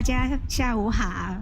家下午好。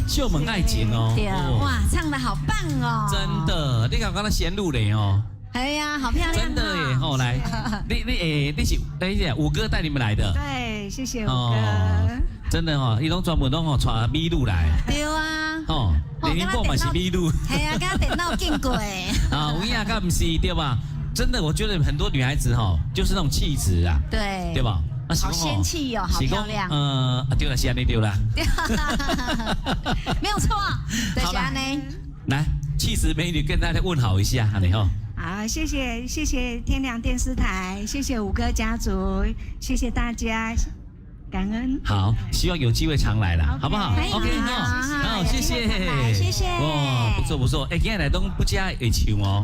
秀门爱情哦，对，哇，唱得好棒哦！真的，你看刚才显露嘞哦，哎呀，好漂亮！真的耶！哦，来，你是五哥带你们来的？对，谢谢五哥。真的哦，一种专门都哦传秘鲁来。对啊。哦，连宁波嘛是秘鲁。系啊，跟电脑见过诶。啊，有影噶不是对吧？真的，我觉得很多女孩子哈，就是那种气质啊，对，对吧？好仙气哦，好漂亮。对了，是安尼对了。没有错，对，是安尼。来，气质美女跟大家问好一下，安尼吼。好，谢谢天良电视台，谢谢五哥家族，谢谢大家，感恩。好，希望有机会常来啦，好不好 ？OK， 好，谢谢，谢谢。哇，不错不错，今天来都不加会唱哦。